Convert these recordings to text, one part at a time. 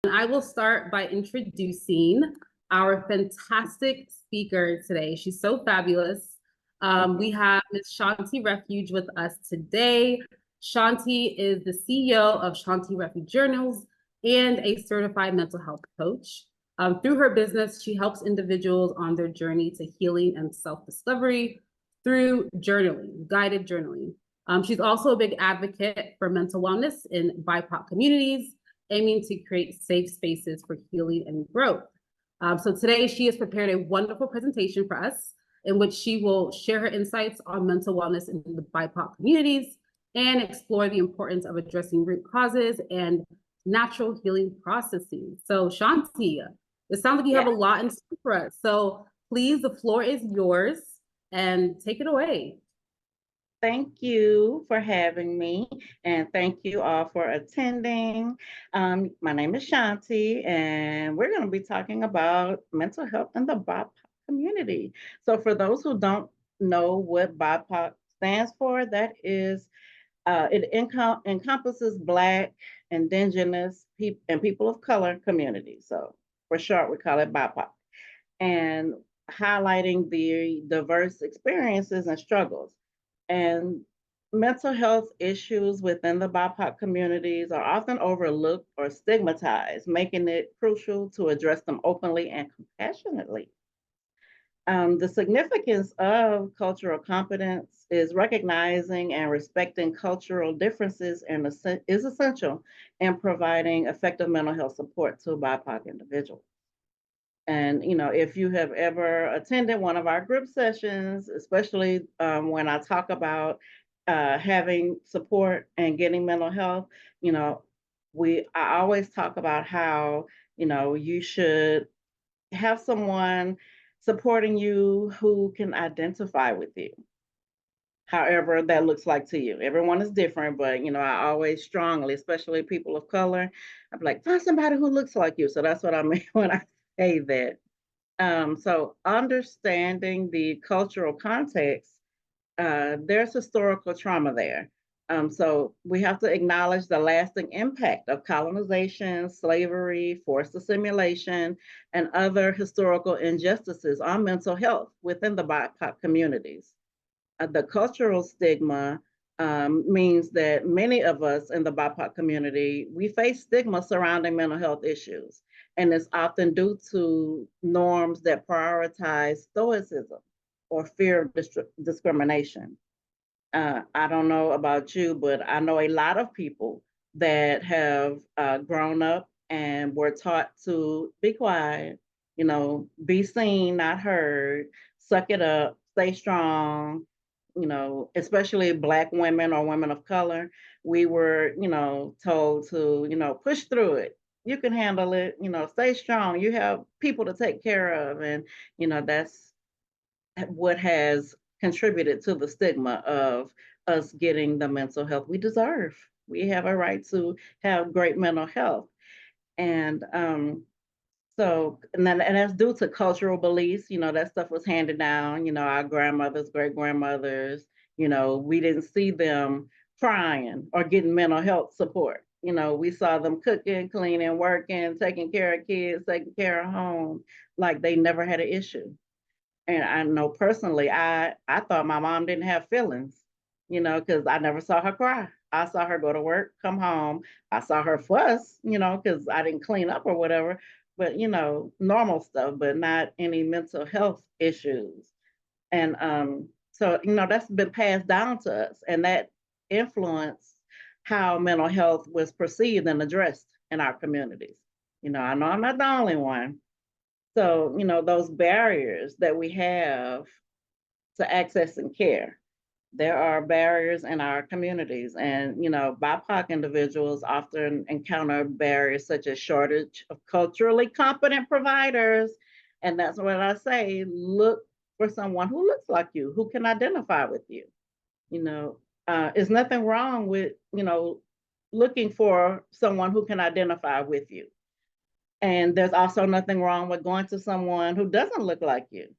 I will start by introducing our fantastic speaker today. She's so fabulous. We have Ms. Shawnti Refuge with us today. Shawnti is the CEO of Shawnti Refuge Journals and a certified mental health coach. Through her business, she helps individuals on their journey to healing and self-discovery through journaling, guided journaling. She's also a big advocate for mental wellness in BIPOC communities, aiming to create safe spaces for healing and growth. So today she has prepared a wonderful presentation for us in which she will share her insights on mental wellness in the BIPOC communities and explore the importance of addressing root causes and natural healing processes. So Shawnti, it sounds like you have a lot in store for us. So please, the floor is yours and take it away. Thank you for having me, and thank you all for attending. My name is Shawnti, and we're going to be talking about mental health in the BIPOC community. So for those who don't know what BIPOC stands for, that is, it encompasses Black, Indigenous, and people of color communities. So for short, we call it BIPOC. And highlighting the diverse experiences and struggles. And mental health issues within the BIPOC communities are often overlooked or stigmatized, making it crucial to address them openly and compassionately. The significance of cultural competence is recognizing and respecting cultural differences and is essential in providing effective mental health support to BIPOC individuals. And, if you have ever attended one of our group sessions, especially when I talk about having support and getting mental health, I always talk about how, you should have someone supporting you who can identify with you, however that looks like to you. Everyone is different, but, I always strongly, especially people of color, I'm like, find somebody who looks like you. So that's what I mean when I say that. So understanding the cultural context, there's historical trauma there. So we have to acknowledge the lasting impact of colonization, slavery, forced assimilation, and other historical injustices on mental health within the BIPOC communities. The cultural stigma means that many of us in the BIPOC community, we face stigma surrounding mental health issues. And it's often due to norms that prioritize stoicism or fear of discrimination. I don't know about you, but I know a lot of people that have grown up and were taught to be quiet, be seen, not heard, suck it up, stay strong, especially Black women or women of color. We were, told to, push through it. You can handle it, stay strong. You have people to take care of. And, that's what has contributed to the stigma of us getting the mental health we deserve. We have a right to have great mental health. And and that's due to cultural beliefs, that stuff was handed down, our grandmothers, great grandmothers, we didn't see them crying or getting mental health support. We saw them cooking, cleaning, working, taking care of kids, taking care of home, like they never had an issue. And I know personally, I thought my mom didn't have feelings, because I never saw her cry. I saw her go to work, come home. I saw her fuss, because I didn't clean up or whatever, but, normal stuff, but not any mental health issues. And so, that's been passed down to us, and that influenced how mental health was perceived and addressed in our communities. I know I'm not the only one. So, those barriers that we have to accessing care, there are barriers in our communities. And, BIPOC individuals often encounter barriers such as shortage of culturally competent providers. And that's what I say, look for someone who looks like you, who can identify with you. There's nothing wrong with, looking for someone who can identify with you. And there's also nothing wrong with going to someone who doesn't look like you.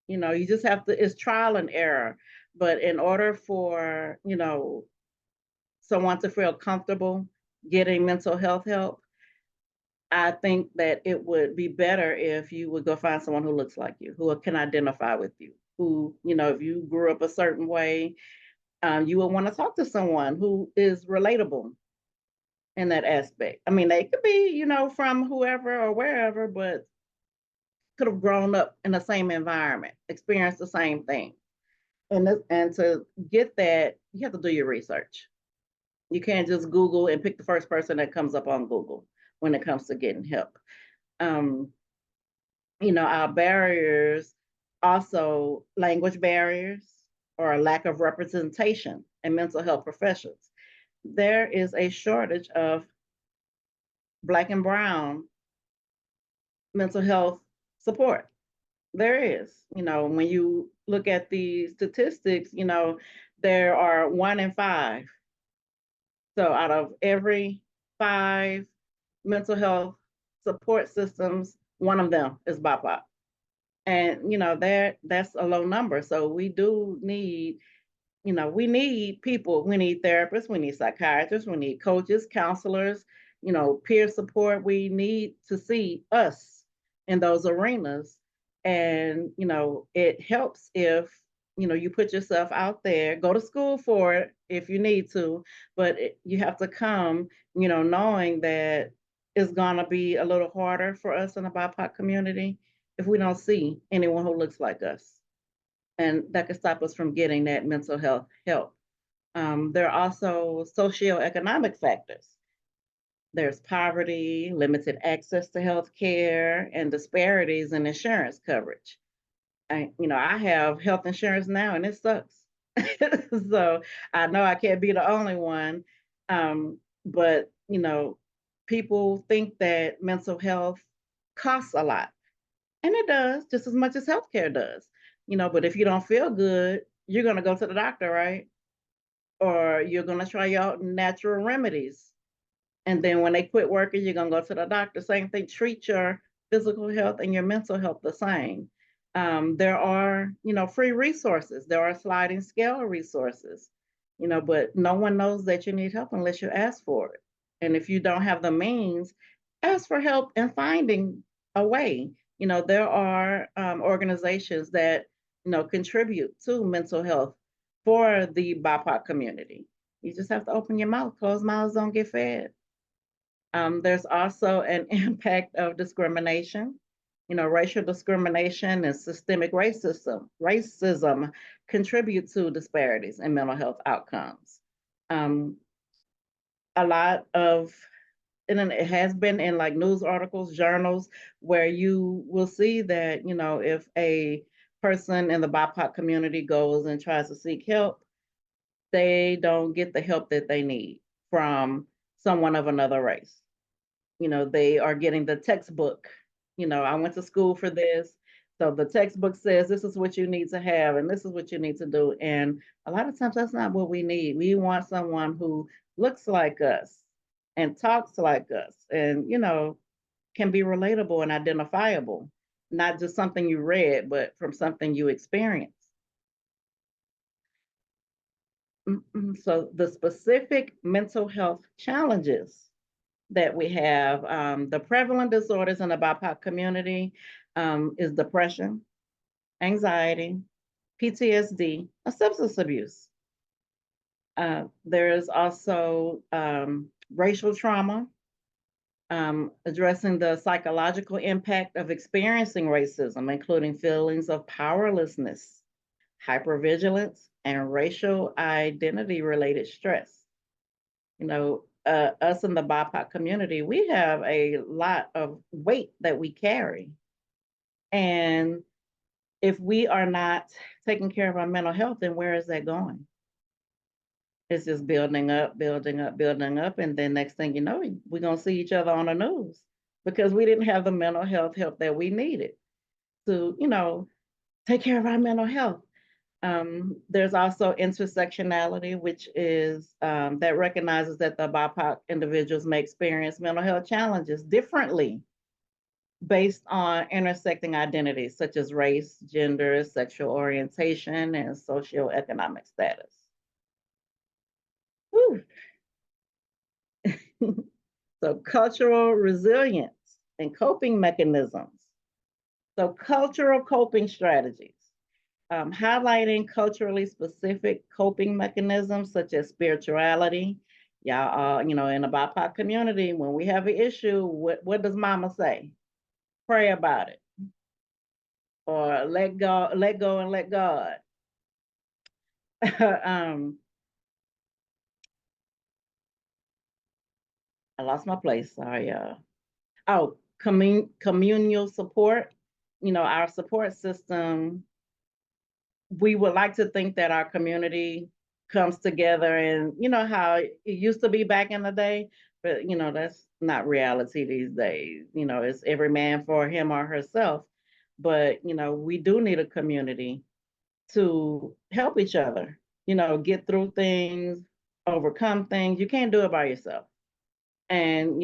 You just have to, it's trial and error. But in order for, someone to feel comfortable getting mental health help, I think that it would be better if you would go find someone who looks like you, who can identify with you, who, if you grew up a certain way, you would want to talk to someone who is relatable in that aspect. I mean, they could be, from whoever or wherever, but could have grown up in the same environment, experienced the same thing. And to get that, you have to do your research. You can't just Google and pick the first person that comes up on Google when it comes to getting help. Um, our barriers, also language barriers or a lack of representation in mental health professions. There is a shortage of Black and Brown mental health support. There is, when you look at the statistics, there are 1 in 5. So out of every 5 mental health support systems, one of them is BIPOC. And that's a low number. So we do need, we need people, we need therapists, we need psychiatrists, we need coaches, counselors, peer support. We need to see us in those arenas. And, it helps if, you put yourself out there, go to school for it if you need to, but you have to come, knowing that it's going to be a little harder for us in the BIPOC community if we don't see anyone who looks like us. And that could stop us from getting that mental health help. There are also socioeconomic factors. There's poverty, limited access to health care, and disparities in insurance coverage. I have health insurance now and it sucks. So I know I can't be the only one. But, people think that mental health costs a lot. And it does, just as much as healthcare does. But if you don't feel good, you're going to go to the doctor, right? Or you're going to try out natural remedies. And then when they quit working, you're going to go to the doctor. Same thing, treat your physical health and your mental health the same. There are, free resources. There are sliding scale resources, but no one knows that you need help unless you ask for it. And if you don't have the means, ask for help in finding a way. There are organizations that, contribute to mental health for the BIPOC community. You just have to open your mouth. Closed mouths don't get fed. There's also an impact of discrimination. Racial discrimination and systemic racism contribute to disparities in mental health outcomes. A lot of, and it has been in like news articles, journals, where you will see that, if a person in the BIPOC community goes and tries to seek help, they don't get the help that they need from someone of another race. They are getting the textbook. I went to school for this. So the textbook says this is what you need to have and this is what you need to do. And a lot of times that's not what we need. We want someone who looks like us and talks like us and, can be relatable and identifiable, not just something you read, but from something you experienced. So the specific mental health challenges that we have, the prevalent disorders in the BIPOC community is depression, anxiety, PTSD, and substance abuse. There is also racial trauma, addressing the psychological impact of experiencing racism, including feelings of powerlessness, hypervigilance, and racial identity-related stress. Us in the BIPOC community, we have a lot of weight that we carry. And if we are not taking care of our mental health, then where is that going? It's just building up, building up, building up. And then next thing you know, we're going to see each other on the news because we didn't have the mental health help that we needed to, take care of our mental health. There's also intersectionality, which is that recognizes that the BIPOC individuals may experience mental health challenges differently based on intersecting identities such as race, gender, sexual orientation, and socioeconomic status. So cultural resilience and coping mechanisms. So cultural coping strategies, highlighting culturally specific coping mechanisms such as spirituality. Y'all, in the BIPOC community, when we have an issue, what does mama say? Pray about it, or let go and let God. I lost my place. Sorry, y'all. Oh, communal support. Our support system, we would like to think that our community comes together, and how it used to be back in the day, but that's not reality these days. It's every man for him or herself. But we do need a community to help each other, get through things, overcome things. You can't do it by yourself. And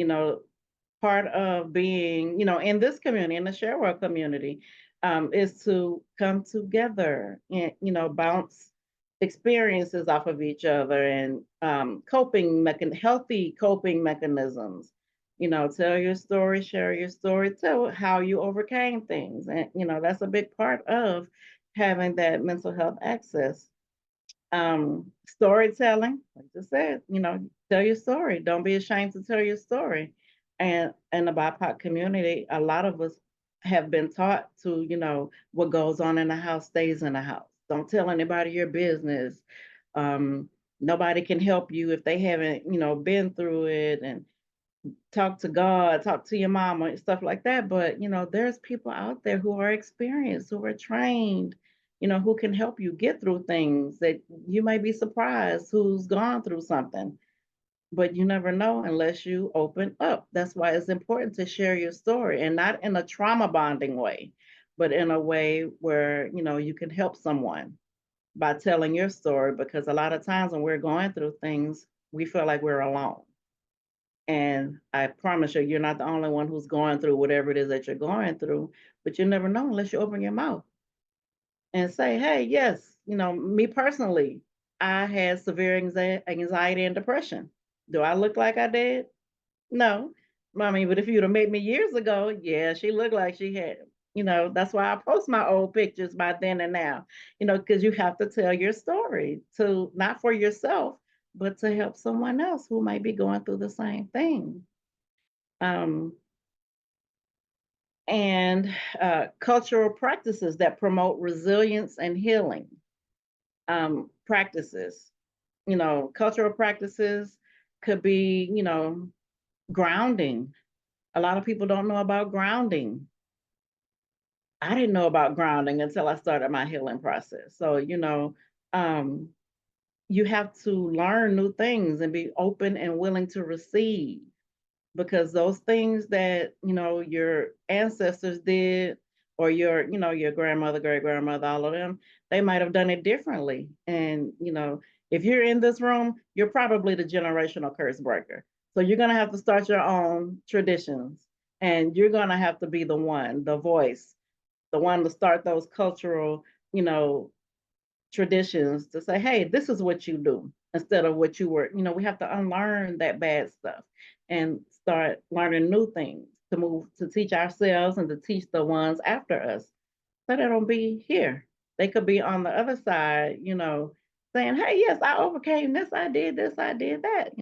part of being, in this community, in the ShareWell community, is to come together and, bounce experiences off of each other, and healthy coping mechanisms. Tell your story, share your story, tell how you overcame things. And, that's a big part of having that mental health access. Storytelling, like I said, tell your story. Don't be ashamed to tell your story. And in the BIPOC community, a lot of us have been taught to, what goes on in the house stays in the house. Don't tell anybody your business. Nobody can help you if they haven't, been through it. And talk to God, talk to your mama, and stuff like that. But there's people out there who are experienced, who are trained, who can help you get through things that you may be surprised who's gone through something. But you never know unless you open up. That's why it's important to share your story, and not in a trauma bonding way, but in a way where you can help someone by telling your story. Because a lot of times when we're going through things, we feel like we're alone. And I promise you, you're not the only one who's going through whatever it is that you're going through, but you never know unless you open your mouth and say, hey, yes, me personally, I had severe anxiety and depression. Do I look like I did? No. I mean, but if you'd have met me years ago, yeah, she looked like she had. That's why I post my old pictures by then and now, because you have to tell your story, to not for yourself, but to help someone else who might be going through the same thing. Um, and cultural practices that promote resilience and healing. Practices, cultural practices could be, grounding. A lot of people don't know about grounding. I didn't know about grounding until I started my healing process. So, you have to learn new things and be open and willing to receive, because those things that your ancestors did, or your grandmother, great grandmother, all of them, they might have done it differently. And if you're in this room, you're probably the generational curse breaker. So you're going to have to start your own traditions, and you're going to have to be the voice, the one to start those cultural traditions, to say, hey, this is what you do, instead of what you were. We have to unlearn that bad stuff and start learning new things, to teach ourselves and to teach the ones after us, so they don't be here. They could be on the other side, saying, hey, yes, I overcame this, I did this, I did that.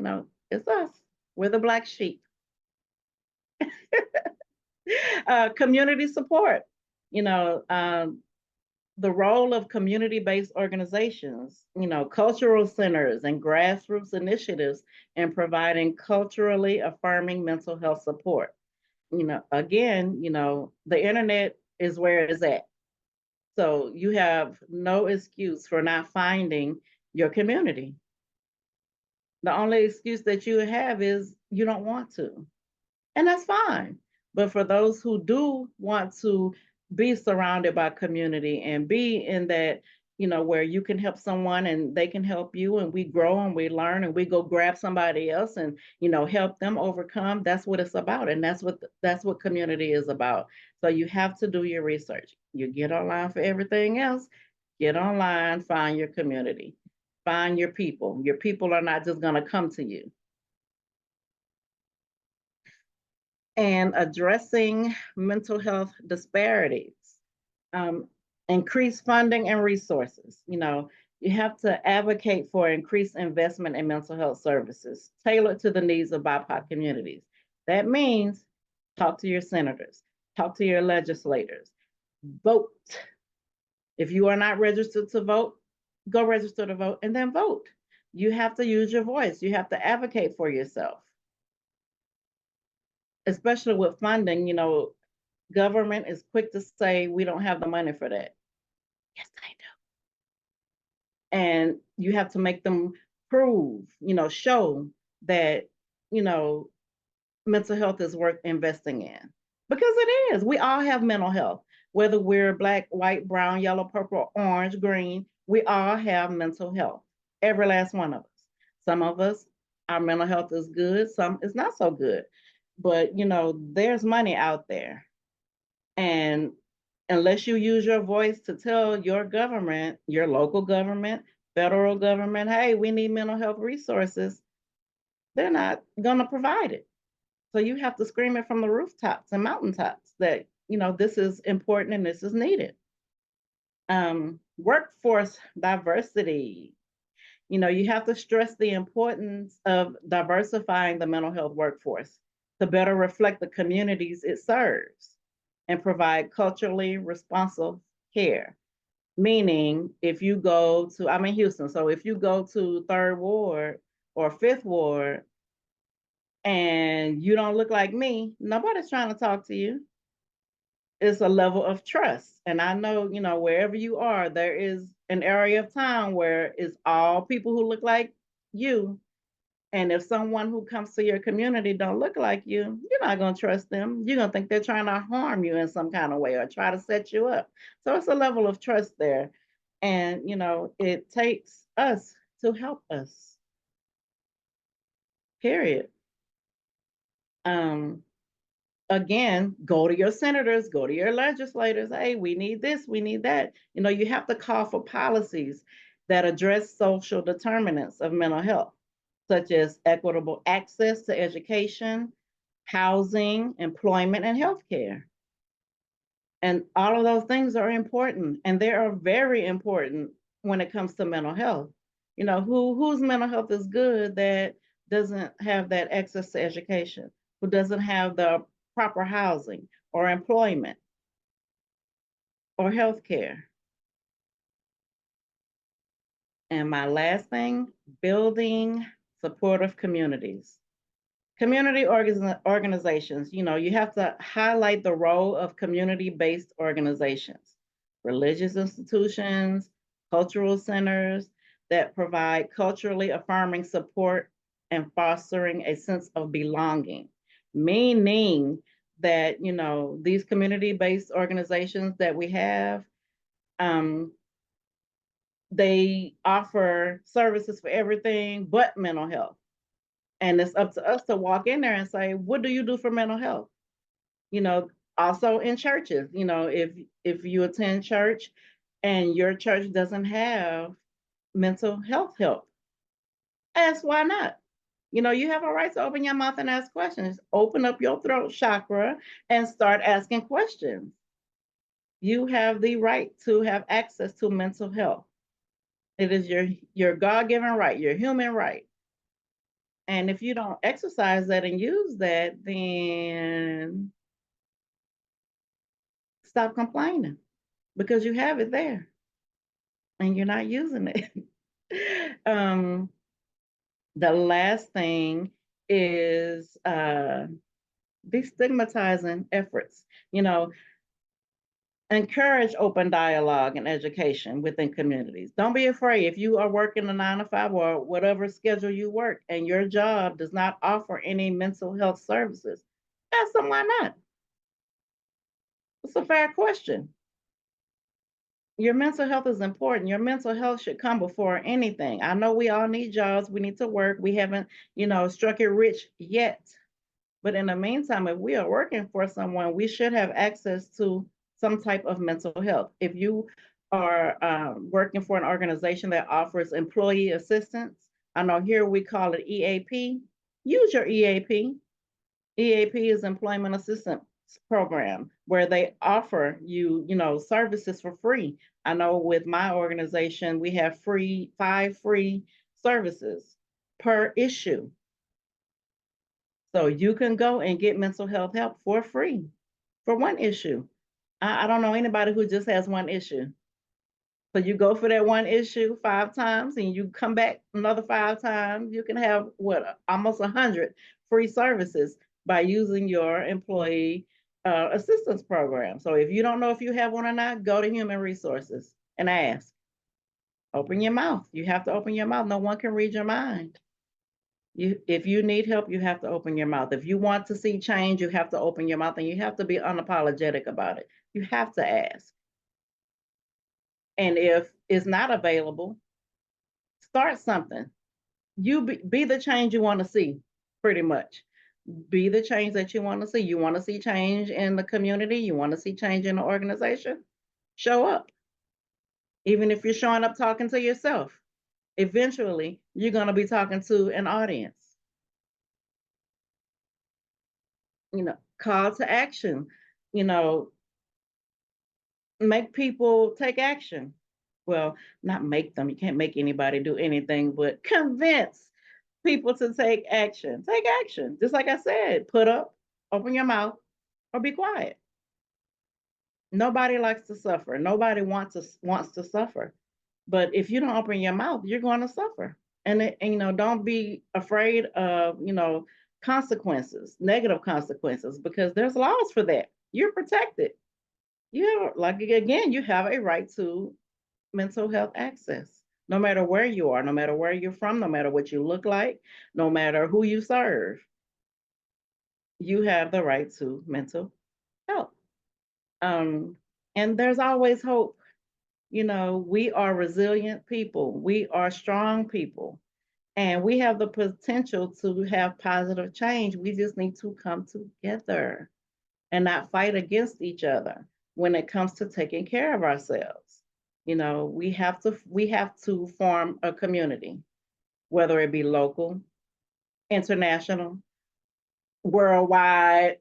It's us. We're the black sheep. Community support. The role of community-based organizations, cultural centers and grassroots initiatives in providing culturally affirming mental health support. Again, the internet is where it's at. So you have no excuse for not finding your community. The only excuse that you have is you don't want to. And that's fine. But for those who do want to be surrounded by community and be in that, where you can help someone and they can help you, and we grow and we learn and we go grab somebody else and, help them overcome, that's what it's about. And that's what community is about. So you have to do your research. You get online for everything else, get online, find your community, find your people. Your people are not just going to come to you. and addressing mental health disparities, um, increase funding and resources. You have to advocate for increased investment in mental health services tailored to the needs of BIPOC communities. That means talk to your senators, talk to your legislators, vote. If you are not registered to vote, go register to vote and then vote. You have to use your voice. You have to advocate for yourself. Especially with funding, government is quick to say we don't have the money for that. Yes, I do. And you have to make them prove, show that, mental health is worth investing in. Because it is. We all have mental health. Whether we're black, white, brown, yellow, purple, orange, green, we all have mental health. Every last one of us. Some of us, our mental health is good, some is not so good. But, there's money out there. And unless you use your voice to tell your government, your local government, federal government, hey, we need mental health resources, they're not going to provide it. So you have to scream it from the rooftops and mountaintops that, this is important and this is needed. Workforce diversity. You have to stress the importance of diversifying the mental health workforce to better reflect the communities it serves and provide culturally responsive care. Meaning, if you go to, I'm in Houston, so if you go to 3rd Ward or 5th Ward and you don't look like me, nobody's trying to talk to you. It's a level of trust. And I know, wherever you are, there is an area of town where it's all people who look like you. And if someone who comes to your community don't look like you, you're not going to trust them. You're going to think they're trying to harm you in some kind of way or try to set you up. So it's a level of trust there. And, it takes us to help us. Period. Again, go to your senators, go to your legislators. Hey, we need this, we need that. You have to call for policies that address social determinants of mental health, such as equitable access to education, housing, employment, and healthcare. And all of those things are important, and they are very important when it comes to mental health. Whose mental health is good that doesn't have that access to education, who doesn't have the proper housing or employment or healthcare. And my last thing, building supportive communities. Community organizations, you have to highlight the role of community-based organizations, religious institutions, cultural centers that provide culturally affirming support and fostering a sense of belonging, meaning that, these community-based organizations that we have, they offer services for everything but mental health. And it's up to us to walk in there and say, what do you do for mental health? Also in churches, if you attend church and your church doesn't have mental health help, ask why not. You have a right to open your mouth and ask questions. Open up your throat chakra and start asking questions. You have the right to have access to mental health. It is your God-given right, your human right. And if you don't exercise that and use that, then stop complaining because you have it there and you're not using it. The last thing is destigmatizing efforts. Encourage open dialogue and education within communities. Don't be afraid. If you are working a 9 to 5 or whatever schedule you work and your job does not offer any mental health services, ask them why not. It's a fair question. Your mental health is important. Your mental health should come before anything. I know we all need jobs. We need to work. We haven't, struck it rich yet. But in the meantime, if we are working for someone, we should have access to some type of mental health. If you are working for an organization that offers employee assistance, I know here we call it EAP, use your EAP. EAP is Employment Assistance Program, where they offer you, services for free. I know with my organization, we have 5 free services per issue. So you can go and get mental health help for free for one issue. I don't know anybody who just has one issue. So you go for that one issue 5 times and you come back another 5 times, you can have almost 100 free services by using your employee assistance program. So if you don't know if you have one or not, go to Human Resources and ask. Open your mouth. You have to open your mouth. No one can read your mind. If you need help, you have to open your mouth. If you want to see change, you have to open your mouth, and you have to be unapologetic about it. You have to ask. And if it's not available, start something. You be the change you want to see, pretty much. Be the change that you want to see. You want to see change in the community, you want to see change in the organization, show up. Even if you're showing up talking to yourself, eventually you're going to be talking to an audience. Call to action, make people take action. Well, not make them, you can't make anybody do anything, but convince people to take action. Take action. Just like I said, put up, open your mouth, or be quiet. Nobody likes to suffer. Nobody wants to suffer. But if you don't open your mouth, you're going to suffer. And don't be afraid of, consequences, negative consequences, because there's laws for that. You're protected. You have a right to mental health access, no matter where you are, no matter where you're from, no matter what you look like, no matter who you serve. You have the right to mental health. And there's always hope. We are resilient people. We are strong people. And we have the potential to have positive change. We just need to come together and not fight against each other when it comes to taking care of ourselves. We have to form a community, whether it be local, international, worldwide,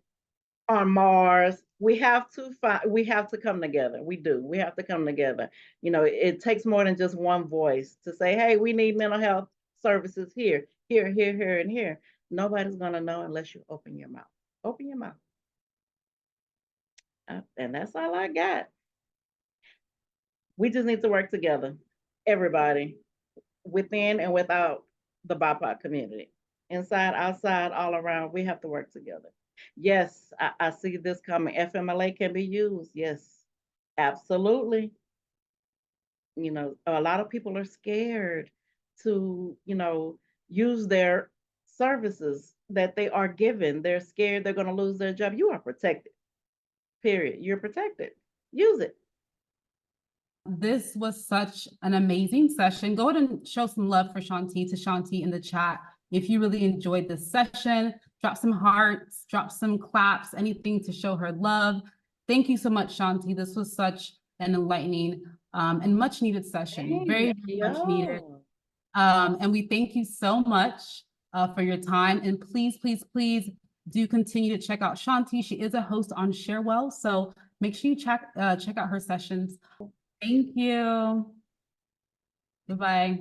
on Mars. We have to come together. We do. We have to come together. It takes more than just one voice to say, hey, we need mental health services here, here, here, here, and here. Nobody's going to know unless you open your mouth. Open your mouth. And that's all I got. We just need to work together, everybody, within and without the BIPOC community. Inside, outside, all around, we have to work together. Yes, I see this coming. FMLA can be used. Yes, absolutely. A lot of people are scared to, use their services that they are given. They're scared they're going to lose their job. You are protected, period. You're protected. Use it. This was such an amazing session. Go ahead and show some love for Shawnti in the chat. If you really enjoyed this session, drop some hearts, drop some claps, anything to show her love. Thank you so much, Shawnti. This was such an enlightening and much needed session. Very much needed. And we thank you so much for your time. And please, please, please do continue to check out Shawnti. She is a host on ShareWell, so make sure you check out her sessions. Thank you. Goodbye.